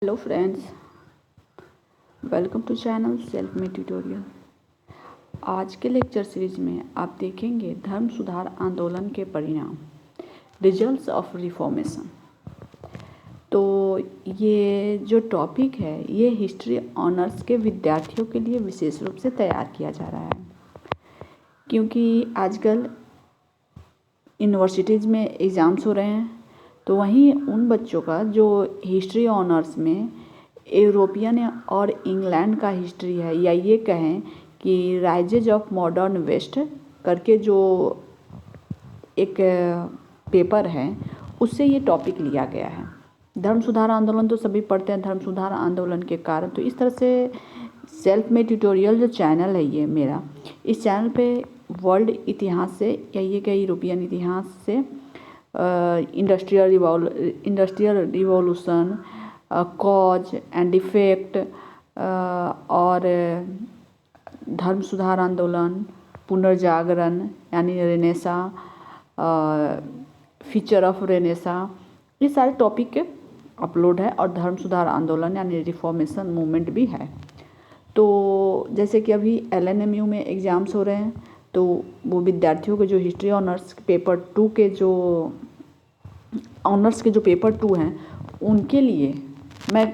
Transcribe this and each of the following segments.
Hello friends, welcome to channel self made tutorial. आज के lecture series में आप देखेंगे धर्म सुधार आंदोलन के परिणाम, रिजल्ट्स ऑफ रिफॉर्मेशन। तो ये जो टॉपिक है ये हिस्ट्री ऑनर्स के विद्यार्थियों के लिए विशेष रूप से तैयार किया जा रहा है, क्योंकि आजकल यूनिवर्सिटीज़ में एग्ज़ाम्स हो रहे हैं। तो वहीं उन बच्चों का जो हिस्ट्री ऑनर्स में यूरोपियन और इंग्लैंड का हिस्ट्री है, या ये कहें कि राइजेज ऑफ मॉडर्न वेस्ट करके जो एक पेपर है, उससे ये टॉपिक लिया गया है। धर्म सुधार आंदोलन तो सभी पढ़ते हैं, धर्म सुधार आंदोलन के कारण। तो इस तरह से सेल्फ मेड ट्यूटोरियल जो चैनल है ये मेरा, इस चैनल पे वर्ल्ड इतिहास से या ये कहीं यूरोपियन इतिहास से industrial revolution, cause and effect और धर्म सुधार आंदोलन, पुनर्जागरण यानी रेनेसा, फीचर ऑफ रेनेसा, ये सारे टॉपिक अपलोड है। और धर्म सुधार आंदोलन यानी रिफॉर्मेशन मूवमेंट भी है। तो जैसे कि अभी LNMU में एग्ज़ाम्स हो रहे हैं, तो वो विद्यार्थियों के जो हिस्ट्री ऑनर्स पेपर 2 के जो ऑनर्स के जो पेपर 2 हैं, उनके लिए मैं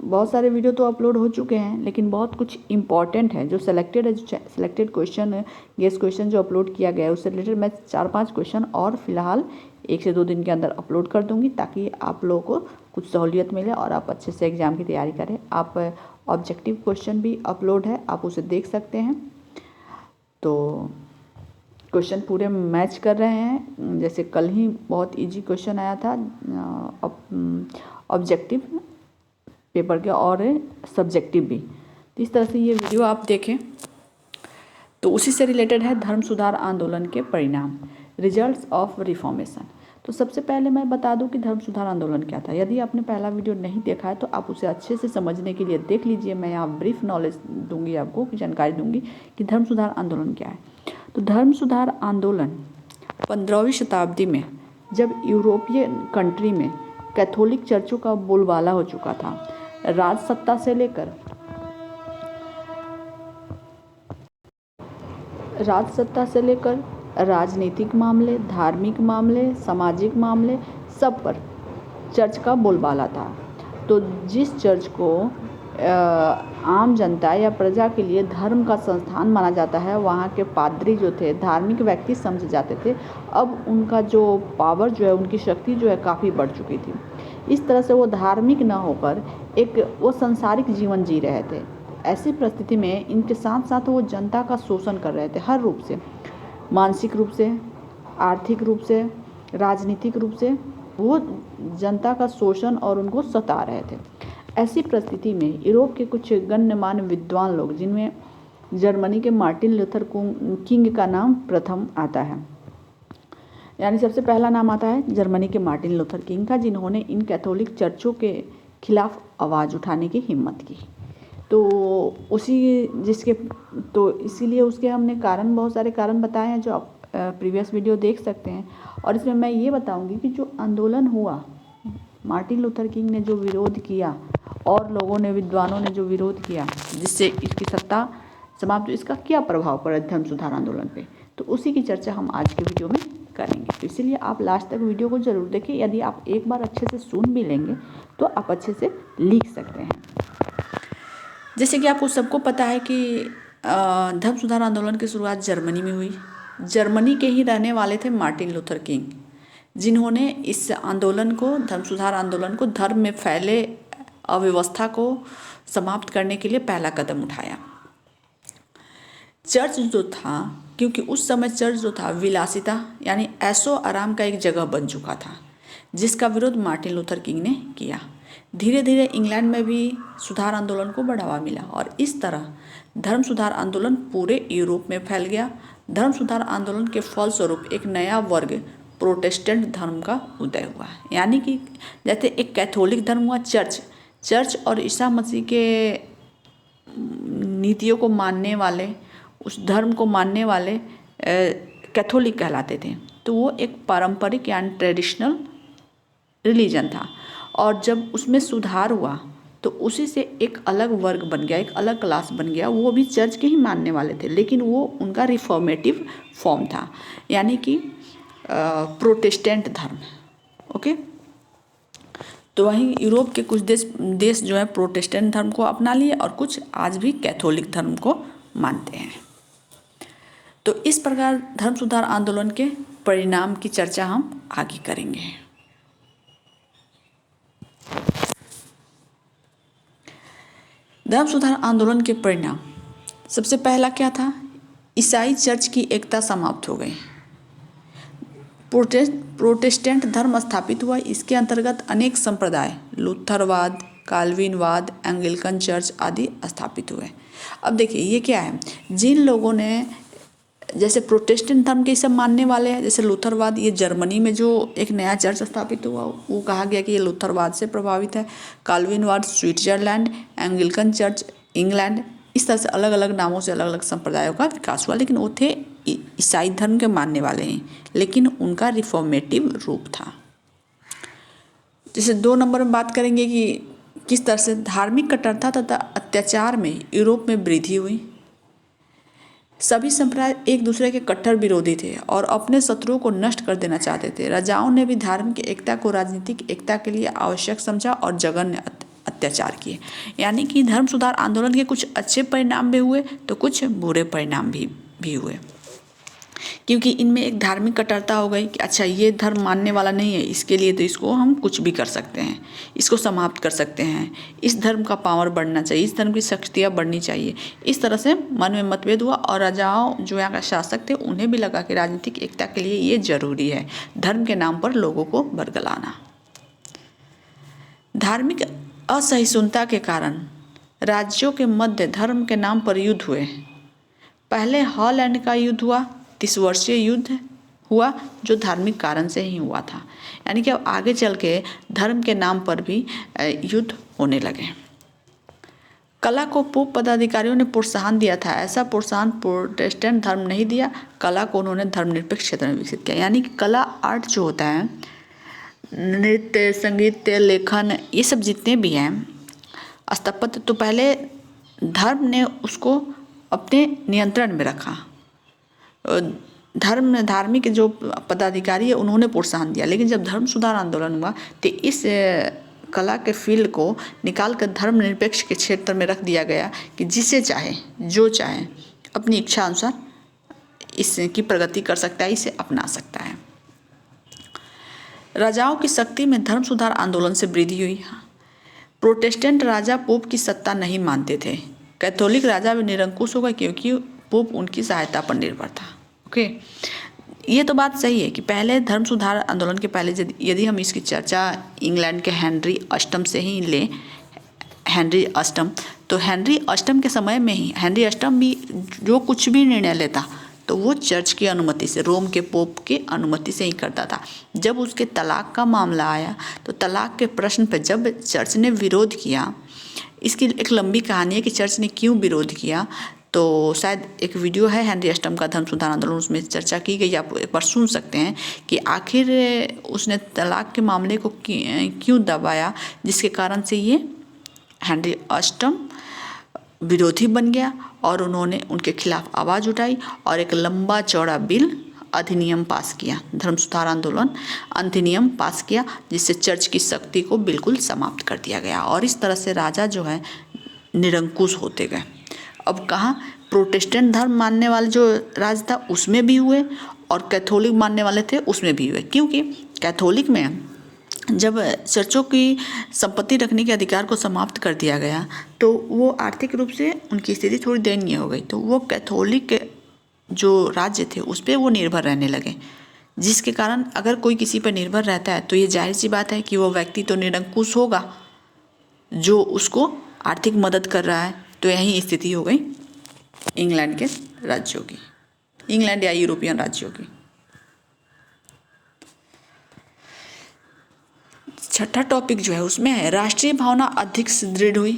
बहुत सारे वीडियो तो अपलोड हो चुके हैं, लेकिन बहुत कुछ इम्पॉर्टेंट है जो सेलेक्टेड है, जो सेलेक्टेड क्वेश्चन है, गेस्ट क्वेश्चन जो अपलोड किया गया है, उससे रिलेटेड मैं 4-5 क्वेश्चन और फिलहाल 1 से 2 दिन के अंदर अपलोड कर दूंगी, ताकि आप लोगों को कुछ सहूलियत मिले और आप अच्छे से एग्ज़ाम की तैयारी करें। आप ऑब्जेक्टिव क्वेश्चन भी अपलोड है, आप उसे देख सकते हैं। तो क्वेश्चन पूरे मैच कर रहे हैं। जैसे कल ही बहुत इजी क्वेश्चन आया था ऑब्जेक्टिव पेपर के, और सब्जेक्टिव भी। तो इस तरह से ये वीडियो आप देखें, तो उसी से रिलेटेड है धर्म सुधार आंदोलन के परिणाम, रिजल्ट्स ऑफ रिफॉर्मेशन। तो सबसे पहले मैं बता दूं कि धर्म सुधार आंदोलन क्या था। यदि आपने पहला वीडियो नहीं देखा है तो आप उसे अच्छे से समझने के लिए देख लीजिए। मैं यहाँ ब्रीफ नॉलेज दूंगी, आपको जानकारी दूंगी कि धर्म सुधार आंदोलन क्या है। तो धर्म सुधार आंदोलन 15वीं शताब्दी में, जब यूरोपियन कंट्री में कैथोलिक चर्चों का बोलबाला हो चुका था, राज सत्ता से लेकर राजनीतिक मामले, धार्मिक मामले, सामाजिक मामले, सब पर चर्च का बोलबाला था। तो जिस चर्च को आम जनता या प्रजा के लिए धर्म का संस्थान माना जाता है, वहाँ के पादरी जो थे धार्मिक व्यक्ति समझे जाते थे। अब उनका जो पावर जो है, उनकी शक्ति जो है काफ़ी बढ़ चुकी थी। इस तरह से वो धार्मिक न होकर वो सांसारिक जीवन जी रहे थे। ऐसी परिस्थिति में इनके साथ साथ वो जनता का शोषण कर रहे थे, हर रूप से, मानसिक रूप से, आर्थिक रूप से, राजनीतिक रूप से वो जनता का शोषण और उनको सता रहे थे। ऐसी परिस्थिति में यूरोप के कुछ गण्यमान्य विद्वान लोग, जिनमें जर्मनी के मार्टिन लूथर किंग का नाम प्रथम आता है, यानी सबसे पहला नाम आता है जर्मनी के मार्टिन लूथर किंग का, जिन्होंने इन कैथोलिक चर्चों के खिलाफ आवाज़ उठाने की हिम्मत की। तो इसीलिए उसके हमने कारण, बहुत सारे कारण बताए हैं, जो आप प्रीवियस वीडियो देख सकते हैं। और इसमें मैं ये बताऊंगी कि जो आंदोलन हुआ, मार्टिन लूथर किंग ने जो विरोध किया और लोगों ने, विद्वानों ने जो विरोध किया, जिससे इसकी सत्ता समाप्त, इसका क्या प्रभाव पड़ा धर्म सुधार आंदोलन पे, तो उसी की चर्चा हम आज के वीडियो में करेंगे। तो इसीलिए आप लास्ट तक वीडियो को ज़रूर देखें। यदि आप एक बार अच्छे से सुन भी लेंगे तो आप अच्छे से लिख सकते हैं। जैसे कि आपको सबको पता है कि धर्म सुधार आंदोलन की शुरुआत जर्मनी में हुई। जर्मनी के ही रहने वाले थे मार्टिन लूथर किंग, जिन्होंने इस आंदोलन को, धर्म सुधार आंदोलन को, धर्म में फैले अव्यवस्था को समाप्त करने के लिए पहला कदम उठाया। चर्च जो था, क्योंकि उस समय चर्च जो था विलासिता यानी ऐशो आराम का एक जगह बन चुका था, जिसका विरोध मार्टिन लूथर किंग ने किया। धीरे धीरे इंग्लैंड में भी सुधार आंदोलन को बढ़ावा मिला और इस तरह धर्म सुधार आंदोलन पूरे यूरोप में फैल गया। धर्म सुधार आंदोलन के फलस्वरूप एक नया वर्ग, प्रोटेस्टेंट धर्म का उदय हुआ। यानी कि जैसे एक कैथोलिक धर्म हुआ, चर्च और ईसा मसीह के नीतियों को मानने वाले, उस धर्म को मानने वाले कैथोलिक कहलाते थे। तो वो एक पारंपरिक यानी ट्रेडिशनल रिलीजन था। और जब उसमें सुधार हुआ तो उसी से एक अलग वर्ग बन गया, एक अलग क्लास बन गया। वो भी चर्च के ही मानने वाले थे, लेकिन वो उनका रिफॉर्मेटिव फॉर्म था, यानी कि प्रोटेस्टेंट धर्म। ओके, तो वहीं यूरोप के कुछ देश जो है प्रोटेस्टेंट धर्म को अपना लिए और कुछ आज भी कैथोलिक धर्म को मानते हैं। तो इस प्रकार धर्म सुधार आंदोलन के परिणाम की चर्चा हम आगे करेंगे। धर्म सुधार आंदोलन के परिणाम, सबसे पहला क्या था? ईसाई चर्च की एकता समाप्त हो गई। प्रोटेस्टेंट धर्म स्थापित हुआ। इसके अंतर्गत अनेक संप्रदाय, लूथरवाद, काल्विनवाद, एंग्लिकन चर्च आदि स्थापित हुए। अब देखिए ये क्या है, जिन लोगों ने, जैसे प्रोटेस्टेंट धर्म के सब मानने वाले हैं, जैसे लूथरवाद, ये जर्मनी में जो एक नया चर्च स्थापित हुआ वो कहा गया कि ये लूथरवाद से प्रभावित है। काल्विनवाद स्विट्जरलैंड, एंग्लिकन चर्च इंग्लैंड, इस तरह से अलग अलग नामों से अलग अलग संप्रदायों का विकास हुआ, लेकिन वो थे ईसाई धर्म के मानने वाले हैं, लेकिन उनका रिफॉर्मेटिव रूप था। जैसे 2 नंबर में बात करेंगे कि किस तरह से धार्मिक कट्टरता तथा अत्याचार में यूरोप में वृद्धि हुई। सभी संप्रदाय एक दूसरे के कट्टर विरोधी थे और अपने शत्रुओं को नष्ट कर देना चाहते थे। राजाओं ने भी धार्मिक एकता को राजनीतिक एकता के लिए आवश्यक समझा और जघन्य अत्याचार किए। यानी कि धर्म सुधार आंदोलन के कुछ अच्छे परिणाम भी हुए तो कुछ बुरे परिणाम भी हुए, क्योंकि इनमें एक धार्मिक कट्टरता हो गई कि अच्छा ये धर्म मानने वाला नहीं है, इसके लिए तो इसको हम कुछ भी कर सकते हैं, इसको समाप्त कर सकते हैं, इस धर्म का पावर बढ़ना चाहिए, इस धर्म की शक्तियाँ बढ़नी चाहिए। इस तरह से मन में मतभेद हुआ और राजाओं जो यहाँ का शासक थे उन्हें भी लगा कि राजनीतिक एकता के लिए ये जरूरी है, धर्म के नाम पर लोगों को बरगलाना। धार्मिक असहिष्णुता के कारण राज्यों के मध्य धर्म के नाम पर युद्ध हुए। पहले हॉलैंड का युद्ध हुआ, 30 वर्षीय युद्ध हुआ जो धार्मिक कारण से ही हुआ था। यानी कि अब आगे चल के धर्म के नाम पर भी युद्ध होने लगे। कला को पोप पदाधिकारियों ने प्रोत्साहन दिया था। ऐसा प्रोत्साहन प्रोटेस्टेंट धर्म नहीं दिया। कला को उन्होंने धर्मनिरपेक्ष क्षेत्र में विकसित किया। यानी कि कला, आर्ट जो होता है, नृत्य, संगीत, लेखन, ये सब जितने भी हैं स्थापत्य, तो पहले धर्म ने उसको अपने नियंत्रण में रखा। धार्मिक जो पदाधिकारी है उन्होंने प्रोत्साहन दिया, लेकिन जब धर्म सुधार आंदोलन हुआ तो इस कला के फील्ड को निकाल कर धर्मनिरपेक्ष के क्षेत्र में रख दिया गया कि जिसे चाहे, जो चाहे, अपनी इच्छा अनुसार इसकी प्रगति कर सकता है, इसे अपना सकता है। राजाओं की शक्ति में धर्म सुधार आंदोलन से वृद्धि हुई। प्रोटेस्टेंट राजा पोप की सत्ता नहीं मानते थे। कैथोलिक राजा भी निरंकुश हो गए क्योंकि पोप उनकी सहायता पर निर्भर था। ओके, ये तो बात सही है कि पहले धर्म सुधार आंदोलन के पहले यदि हम इसकी चर्चा इंग्लैंड के हेनरी अष्टम से ही लें, हेनरी अष्टम, तो हेनरी अष्टम के समय में ही हेनरी अष्टम भी जो कुछ भी निर्णय लेता तो वो चर्च की अनुमति से, रोम के पोप की अनुमति से ही करता था। जब उसके तलाक का मामला आया तो तलाक के प्रश्न पर जब चर्च ने विरोध किया, इसकी एक लंबी कहानी है कि चर्च ने क्यों विरोध किया, तो शायद एक वीडियो है हेनरी अष्टम का धर्म सुधार आंदोलन, उसमें चर्चा की गई, आप एक बार सुन सकते हैं कि आखिर उसने तलाक के मामले को क्यों दबाया, जिसके कारण से ये हेनरी अष्टम विरोधी बन गया और उन्होंने उनके खिलाफ आवाज़ उठाई और एक लंबा चौड़ा बिल, अधिनियम पास किया, धर्म सुधार आंदोलन अधिनियम पास किया, जिससे चर्च की शक्ति को बिल्कुल समाप्त कर दिया गया और इस तरह से राजा जो है निरंकुश होते गए। अब कहाँ प्रोटेस्टेंट धर्म मानने वाले जो राज था उसमें भी हुए और कैथोलिक मानने वाले थे उसमें भी हुए, क्योंकि कैथोलिक में जब चर्चों की संपत्ति रखने के अधिकार को समाप्त कर दिया गया तो वो आर्थिक रूप से उनकी स्थिति थोड़ी दयनीय हो गई, तो वो कैथोलिक जो राज्य थे उस पर वो निर्भर रहने लगे, जिसके कारण अगर कोई किसी पर निर्भर रहता है तो ये जाहिर सी बात है कि वो व्यक्ति तो निरंकुश होगा जो उसको आर्थिक मदद कर रहा है। तो यही स्थिति हो गई इंग्लैंड के राज्यों की, इंग्लैंड या यूरोपियन राज्यों की। छठा टॉपिक जो है उसमें है राष्ट्रीय भावना अधिक सुदृढ़ हुई।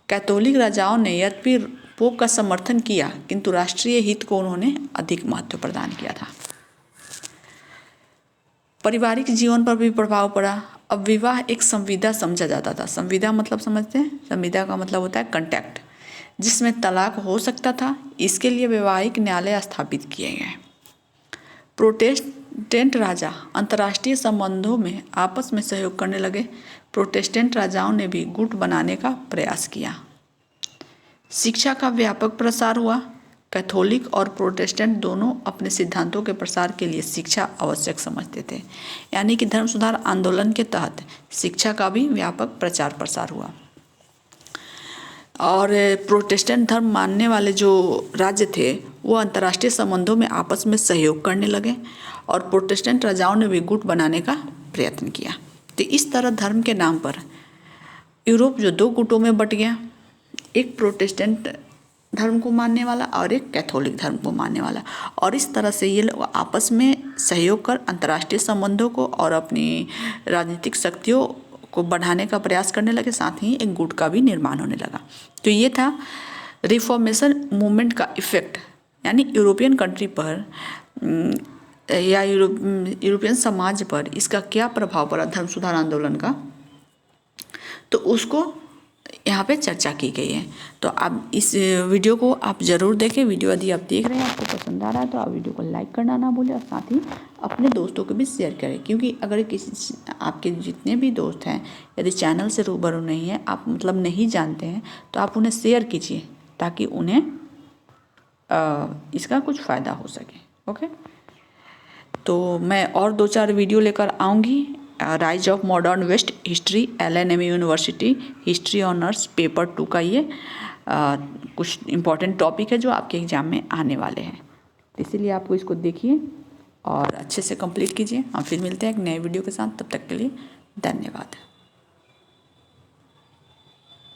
कैथोलिक राजाओं ने यद्यपि पोप का समर्थन किया किंतु राष्ट्रीय हित को उन्होंने अधिक महत्व प्रदान किया था। पारिवारिक जीवन पर भी प्रभाव पड़ा। अब विवाह एक संविदा समझा जाता था। संविदा मतलब समझते हैं? संविदा का मतलब होता है कॉन्ट्रैक्ट, जिसमें तलाक हो सकता था। इसके लिए वैवाहिक न्यायालय स्थापित किए गए। प्रोटेस्टेंट राजा अंतर्राष्ट्रीय संबंधों में आपस में सहयोग करने लगे। प्रोटेस्टेंट राजाओं ने भी गुट बनाने का प्रयास किया। शिक्षा का व्यापक प्रसार हुआ। कैथोलिक और प्रोटेस्टेंट दोनों अपने सिद्धांतों के प्रसार के लिए शिक्षा आवश्यक समझते थे। यानी कि धर्म सुधार आंदोलन के तहत शिक्षा का भी व्यापक प्रचार प्रसार हुआ। और प्रोटेस्टेंट धर्म मानने वाले जो राज्य थे वो अंतर्राष्ट्रीय संबंधों में आपस में सहयोग करने लगे और प्रोटेस्टेंट राजाओं ने भी गुट बनाने का प्रयत्न किया। तो इस तरह धर्म के नाम पर यूरोप जो दो गुटों में बट गया, एक प्रोटेस्टेंट धर्म को मानने वाला और एक कैथोलिक धर्म को मानने वाला। और इस तरह से ये लोग आपस में सहयोग कर अंतर्राष्ट्रीय संबंधों को और अपनी राजनीतिक शक्तियों को बढ़ाने का प्रयास करने लगे। साथ ही एक गुट का भी निर्माण होने लगा। तो ये था रिफॉर्मेशन मूवमेंट का इफेक्ट, यानी यूरोपियन कंट्री पर या यूरोपियन समाज पर इसका क्या प्रभाव पड़ा धर्म सुधार आंदोलन का, तो उसको यहाँ पे चर्चा की गई है। तो आप इस वीडियो को आप ज़रूर देखें। वीडियो यदि आप देख रहे हैं, आपको पसंद आ रहा है तो आप वीडियो को लाइक करना ना भूलें और साथ ही अपने दोस्तों को भी शेयर करें। क्योंकि अगर किसी आपके जितने भी दोस्त हैं यदि चैनल से रूबरू नहीं है, आप मतलब नहीं जानते हैं, तो आप उन्हें शेयर कीजिए ताकि उन्हें इसका कुछ फ़ायदा हो सके। ओके, तो मैं और 2-4 वीडियो लेकर आऊँगी। Rise of modern west history, LNM university history honours paper 2 का ये कुछ इम्पॉर्टेंट टॉपिक है जो आपके एग्ज़ाम में आने वाले हैं। इसीलिए आपको इसको देखिए और अच्छे से कंप्लीट कीजिए। हम फिर मिलते हैं एक नए वीडियो के साथ। तब तक के लिए धन्यवाद।